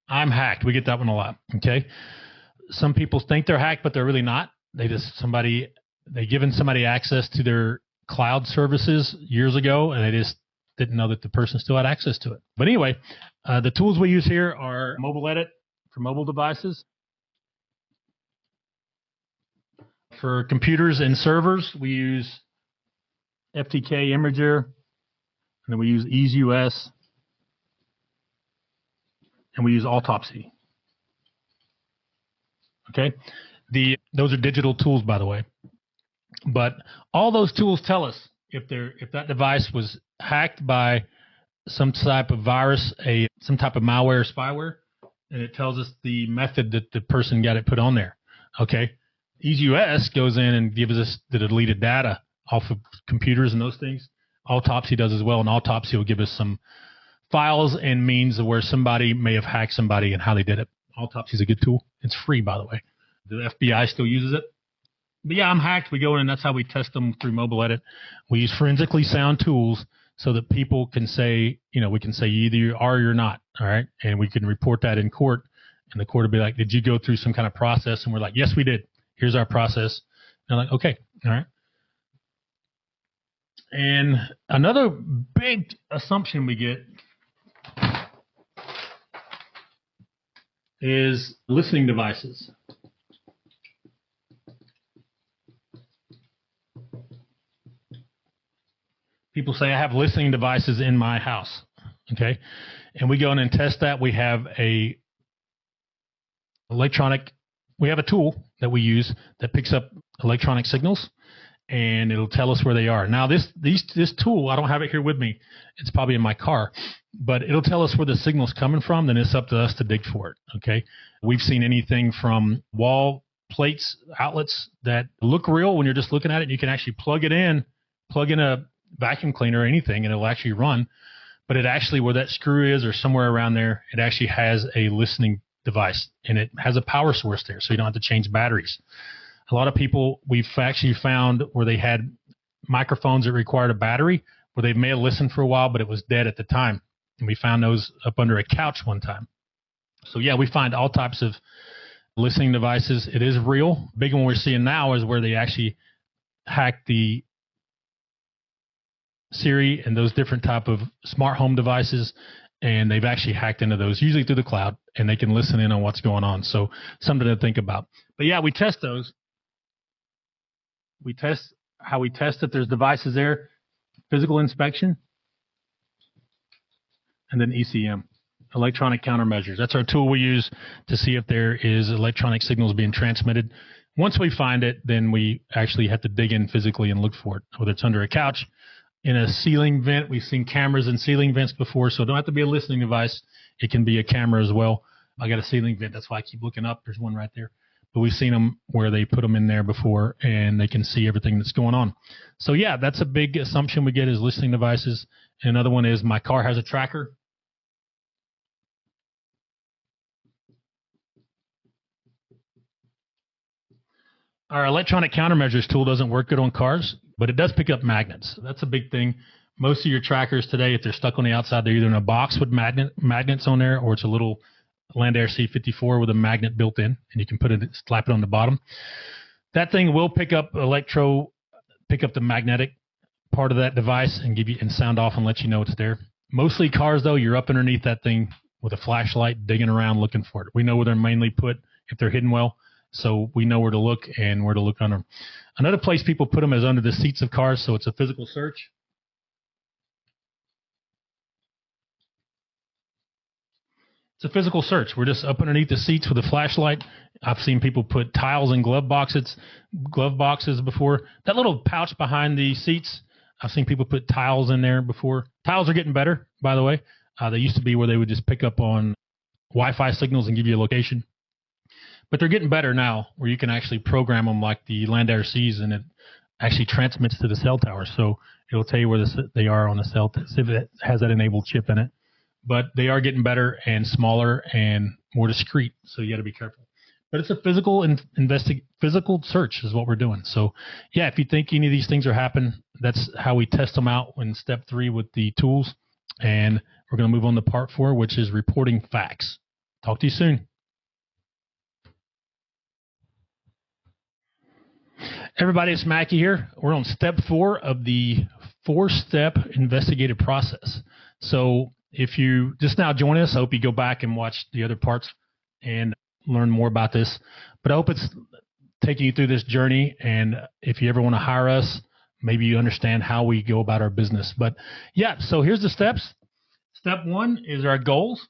I'm hacked. We get that one a lot. Okay. Some people think they're hacked, but they're really not. They given somebody access to their cloud services years ago, and they just didn't know that the person still had access to it. But anyway, the tools we use here are mobile edit for mobile devices. For computers and servers, we use FTK Imager, and then we use EaseUS, and we use Autopsy. Okay, those are digital tools, by the way. But all those tools tell us if that device was hacked by some type of virus, some type of malware or spyware, and it tells us the method that the person got it put on there. Okay, EaseUS goes in and gives us the deleted data off of computers and those things. Autopsy does as well, and Autopsy will give us some files and means of where somebody may have hacked somebody and how they did it. Autopsy is a good tool. It's free, by the way. The FBI still uses it. But yeah, I'm hacked. We go in, and that's how we test them through mobile edit. We use forensically sound tools so that people can say, we can say either you are or you're not, all right? And we can report that in court, and the court will be like, did you go through some kind of process? And we're like, yes, we did. Here's our process. And they're like, okay, all right. And another big assumption we get is listening devices. People say, I have listening devices in my house, okay? And we go in and test that. We have we have a tool that we use that picks up electronic signals, and it'll tell us where they are. Now, this tool, I don't have it here with me. It's probably in my car, but it'll tell us where the signal's coming from. Then it's up to us to dig for it, okay? We've seen anything from wall plates, outlets that look real when you're just looking at it, and you can actually plug in a vacuum cleaner or anything, and it'll actually run. But it actually, where that screw is or somewhere around there, it actually has a listening device, and it has a power source there, so you don't have to change batteries. A lot of people, we've actually found where they had microphones that required a battery, where they may have listened for a while, but it was dead at the time. And we found those up under a couch one time. So yeah, we find all types of listening devices. It is real. Big one we're seeing now is where they actually hack the Siri and those different type of smart home devices, and they've actually hacked into those, usually through the cloud, and they can listen in on what's going on. So something to think about. But yeah, we test those. We test how we test if there's devices there, physical inspection, and then ECM, electronic countermeasures. That's our tool we use to see if there is electronic signals being transmitted. Once we find it, then we actually have to dig in physically and look for it, whether it's under a couch, in a ceiling vent. We've seen cameras in ceiling vents before, so it don't have to be a listening device. It can be a camera as well. I got a ceiling vent. That's why I keep looking up. There's one right there. But we've seen them where they put them in there before, and they can see everything that's going on. So, yeah, that's a big assumption we get is listening devices. And another one is my car has a tracker. Our electronic countermeasures tool doesn't work good on cars, but it does pick up magnets. That's a big thing. Most of your trackers today, if they're stuck on the outside, they're either in a box with magnets on there, or it's a little Land Air C54 with a magnet built in, and you can slap it on the bottom. That thing will pick up the magnetic part of that device and give you and sound off and let you know it's there. Mostly cars, though, you're up underneath that thing with a flashlight, digging around looking for it. We know where they're mainly put if they're hidden well. So we know where to look and where to look under them. Another place people put them is under the seats of cars, so it's a physical search. It's a physical search. We're just up underneath the seats with a flashlight. I've seen people put tiles in glove boxes before. That little pouch behind the seats, I've seen people put tiles in there before. Tiles are getting better, by the way. They used to be where they would just pick up on Wi-Fi signals and give you a location. But they're getting better now, where you can actually program them like the Land Air Cs, and it actually transmits to the cell tower. So it'll tell you where they are on the cell, if it has that enabled chip in it. But they are getting better and smaller and more discreet, so you got to be careful. But it's a physical search is what we're doing. So, yeah, if you think any of these things are happening, that's how we test them out in step 3 with the tools. And we're going to move on to part 4, which is reporting facts. Talk to you soon. Everybody, it's Macky here. We're on step 4 of the 4-step investigative process. So if you just now join us, I hope you go back and watch the other parts and learn more about this. But I hope it's taking you through this journey. And if you ever want to hire us, maybe you understand how we go about our business. But yeah, so here's the steps. Step 1 is our goals.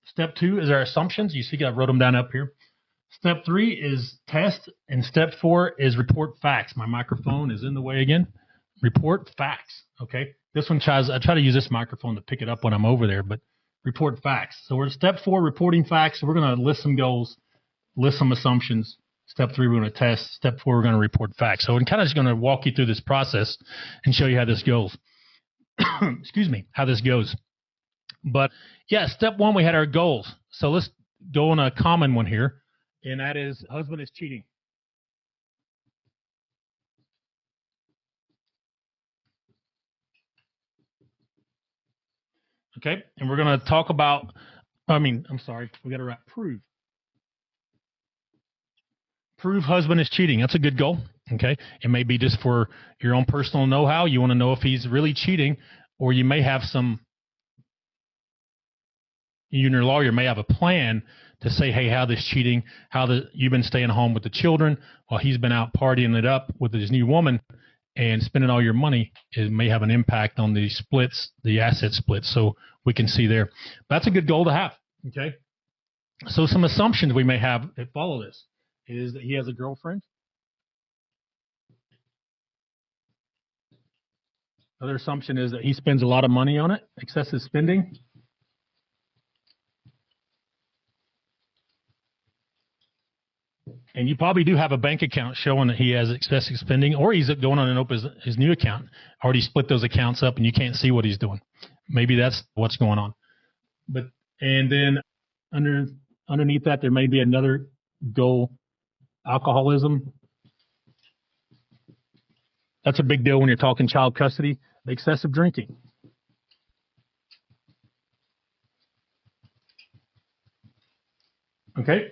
Step 2 is our assumptions. You see, I wrote them down up here. Step 3 is test, and step 4 is report facts. My microphone is in the way again. Report facts, okay? This one I try to use this microphone to pick it up when I'm over there, but report facts. So we're at step 4, reporting facts. So we're going to list some goals, list some assumptions. Step 3, we're going to test. Step 4, we're going to report facts. So I'm kind of just going to walk you through this process and show you how this goes. Excuse me, how this goes. But yeah, step 1, we had our goals. So let's go on a common one here. And that is, husband is cheating. Okay, and we're going to talk about, we got to write prove. Prove husband is cheating. That's a good goal, okay? It may be just for your own personal know-how. You want to know if he's really cheating, or you may have you and your lawyer may have a plan to say, hey, how this cheating, you've been staying home with the children while he's been out partying it up with his new woman and spending all your money. It may have an impact on the splits, the asset splits. So we can see there. That's a good goal to have. Okay. So some assumptions we may have that follow this is that he has a girlfriend. Another assumption is that he spends a lot of money on it, excessive spending. And you probably do have a bank account showing that he has excessive spending, or he's going on and open his new account, already split those accounts up, and you can't see what he's doing. Maybe that's what's going on. And then underneath that, there may be another goal, alcoholism. That's a big deal when you're talking child custody. Excessive drinking. Okay.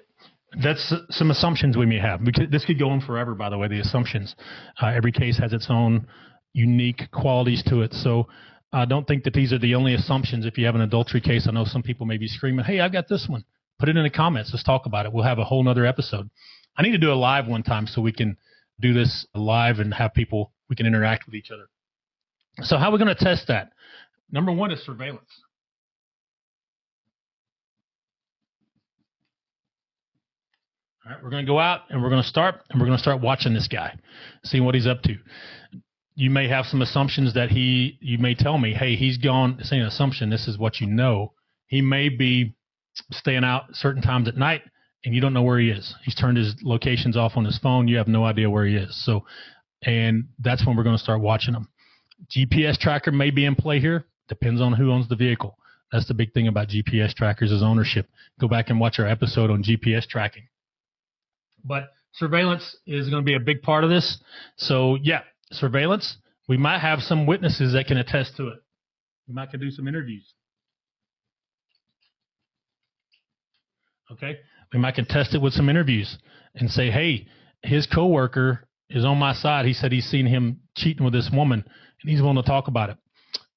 That's some assumptions we may have. This could go on forever, by the way, the assumptions. Every case has its own unique qualities to it. So I don't think that these are the only assumptions. If you have an adultery case, I know some people may be screaming, hey, I've got this one. Put it in the comments. Let's talk about it. We'll have a whole nother episode. I need to do a live one time so we can do this live and have people, we can interact with each other. So how are we going to test that? Number 1 is surveillance. All right, we're going to go out and we're going to start watching this guy, seeing what he's up to. You may have some assumptions that you may tell me, hey, he's gone. This ain't an assumption. This is what you know. He may be staying out certain times at night and you don't know where he is. He's turned his locations off on his phone. You have no idea where he is. So, and that's when we're going to start watching him. GPS tracker may be in play here. Depends on who owns the vehicle. That's the big thing about GPS trackers is ownership. Go back and watch our episode on GPS tracking. But surveillance is going to be a big part of this. So, yeah, surveillance. We might have some witnesses that can attest to it. We might can do some interviews. Okay? We might can test it with some interviews and say, hey, his coworker is on my side. He said he's seen him cheating with this woman, and he's willing to talk about it.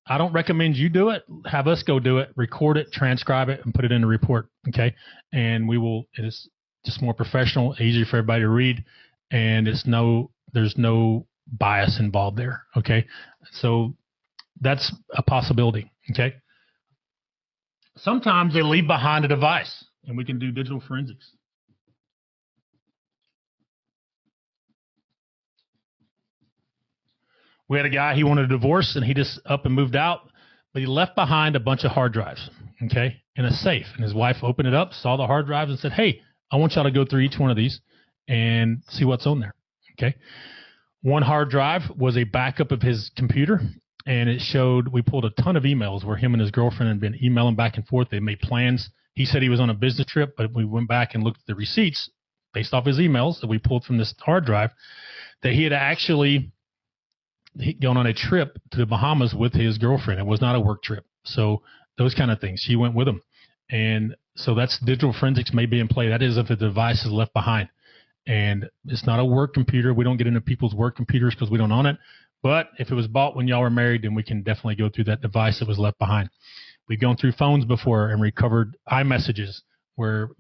I don't recommend you do it. Have us go do it, record it, transcribe it, and put it in a report, okay? And it is just more professional, easier for everybody to read, and there's no bias involved there, okay? So that's a possibility, okay? Sometimes they leave behind a device, and we can do digital forensics. We had a guy, he wanted a divorce, and he just up and moved out, but he left behind a bunch of hard drives, okay, in a safe. And his wife opened it up, saw the hard drives, and said, hey, I want y'all to go through each one of these and see what's on there, okay? One hard drive was a backup of his computer, and it showed we pulled a ton of emails where him and his girlfriend had been emailing back and forth. They made plans. He said he was on a business trip, but we went back and looked at the receipts. based off his emails that we pulled from this hard drive, that he had actually gone on a trip to the Bahamas with his girlfriend. It was not a work trip. So those kind of things. She went with him. And so that's digital forensics may be in play. That is if the device is left behind. And it's not a work computer. We don't get into people's work computers because we don't own it. But if it was bought when y'all were married, then we can definitely go through that device that was left behind. We've gone through phones before and recovered iMessages where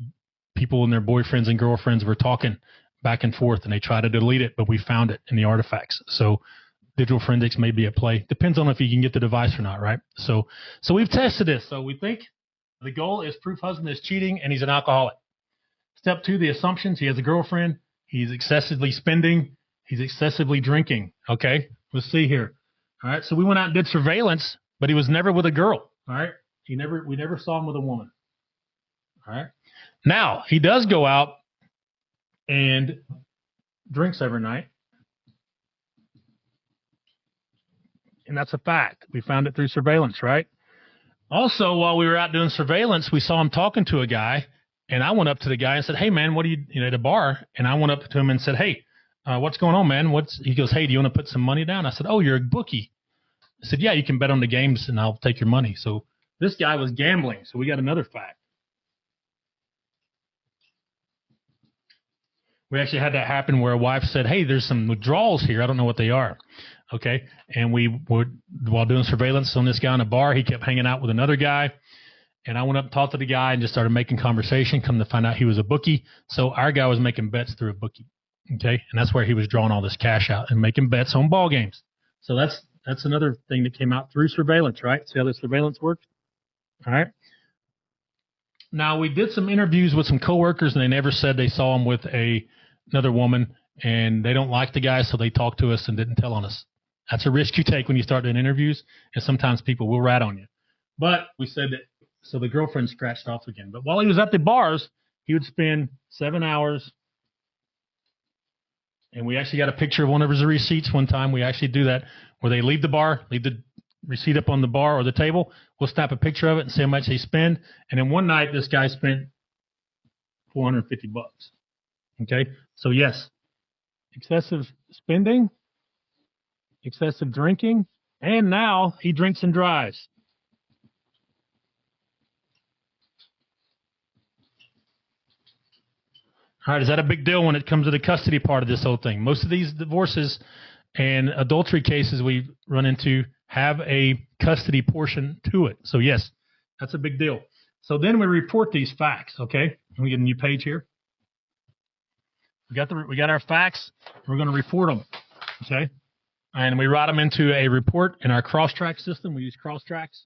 people and their boyfriends and girlfriends were talking back and forth, and they tried to delete it, but we found it in the artifacts. So digital forensics may be at play. Depends on if you can get the device or not, right? So we've tested this. So we think the goal is proof husband is cheating and he's an alcoholic. Step 2, the assumptions. He has a girlfriend. He's excessively spending. He's excessively drinking. Okay, let's see here. All right, so we went out and did surveillance, but he was never with a girl. All right, we never saw him with a woman. All right, now he does go out and drinks every night, and that's a fact. We found it through surveillance, right? Also, while we were out doing surveillance, we saw him talking to a guy, and I went up to the guy and said, "Hey, man, what are you at a bar?" And I went up to him and said, "Hey, what's going on, man?" He goes, "Hey, do you want to put some money down?" I said, "Oh, you're a bookie." I said, "Yeah, you can bet on the games, and I'll take your money." So this guy was gambling. So we got another fact. We actually had that happen where a wife said, "Hey, there's some withdrawals here. I don't know what they are." Okay. And we would, while doing surveillance on this guy in a bar, he kept hanging out with another guy. And I went up and talked to the guy and just started making conversation. Come to find out he was a bookie. So our guy was making bets through a bookie. Okay. And that's where he was drawing all this cash out and making bets on ball games. So that's another thing that came out through surveillance, right? See how the surveillance works? All right. Now, we did some interviews with some coworkers, and they never said they saw him with another woman, and they don't like the guy, so they talked to us and didn't tell on us. That's a risk you take when you start doing interviews, and sometimes people will rat on you. But we said that, so the girlfriend scratched off again. But while he was at the bars, he would spend 7 hours, and we actually got a picture of one of his receipts one time. We actually do that, where they leave the bar, leave the receipt up on the bar or the table. We'll snap a picture of it and see how much they spend. And then one night, this guy spent $450. Okay, so yes, excessive spending, excessive drinking, and now he drinks and drives. All right, is that a big deal when it comes to the custody part of this whole thing? Most of these divorces and adultery cases we run into have a custody portion to it. So yes, that's a big deal. So then we report these facts, okay? Let me get a new page here. We got our facts. We're going to report them, okay? And we write them into a report in our Crosstrack system. We use Crosstracks.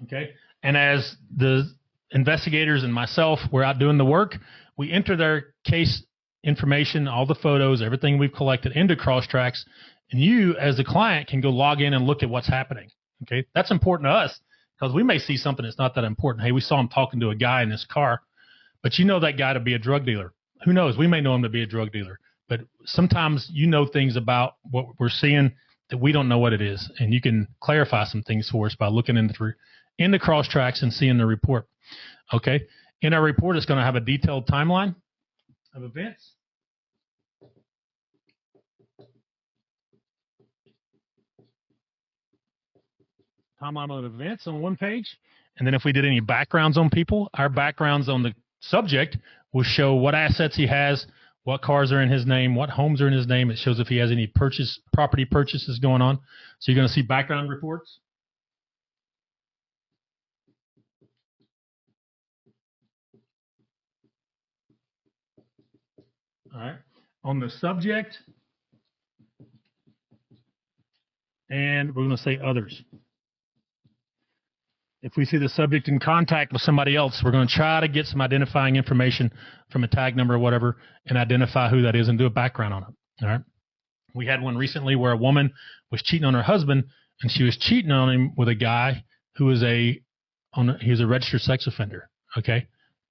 Okay? And as the investigators and myself were out doing the work, we enter their case information, all the photos, everything we've collected into Crosstracks, and you, as the client, can go log in and look at what's happening. Okay? That's important to us because we may see something that's not that important. Hey, we saw him talking to a guy in his car, but you know that guy to be a drug dealer. Who knows? We may know him to be a drug dealer, but sometimes you know things about what we're seeing that we don't know what it is, and you can clarify some things for us by looking into Crosstracks and seeing the report. Okay? In our report, it's going to have a detailed timeline of events. Timeline of events on one page. And then if we did any backgrounds on people, our backgrounds on the subject will show what assets he has, what cars are in his name, what homes are in his name. It shows if he has any property purchases going on. So you're going to see background reports. All right. On the subject, and we're going to say others. If we see the subject in contact with somebody else, we're going to try to get some identifying information from a tag number or whatever and identify who that is and do a background on it. All right. We had one recently where a woman was cheating on her husband, and she was cheating on him with a guy who was he was a registered sex offender. Okay.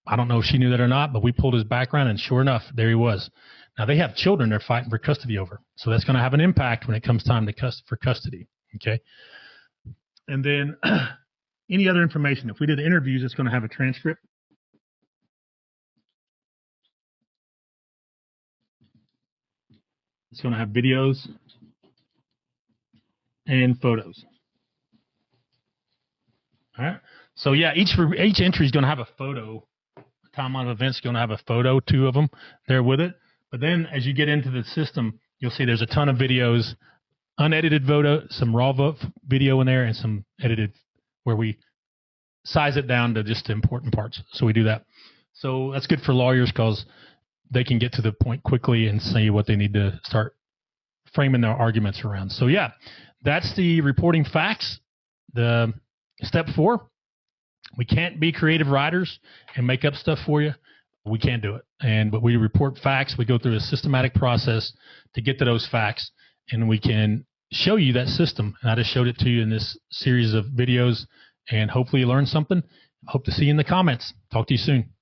I don't know if she knew that or not, but we pulled his background, and sure enough, there he was. Now, they have children they're fighting for custody over. So that's going to have an impact when it comes time for custody. Okay. And then any other information. If we did interviews, it's going to have a transcript. It's going to have videos and photos. All right. So yeah, each entry is going to have a photo. Timeline of events is going to have a photo, 2 of them there with it. But then as you get into the system, you'll see there's a ton of videos, unedited photo, some raw video in there, and some edited where we size it down to just the important parts. So we do that. So that's good for lawyers because they can get to the point quickly and say what they need to start framing their arguments around. So yeah, that's the reporting facts. The step 4, we can't be creative writers and make up stuff for you. We can't do it. But we report facts. We go through a systematic process to get to those facts, and we can show you that system. And I just showed it to you in this series of videos, and hopefully you learned something. Hope to see you in the comments. Talk to you soon.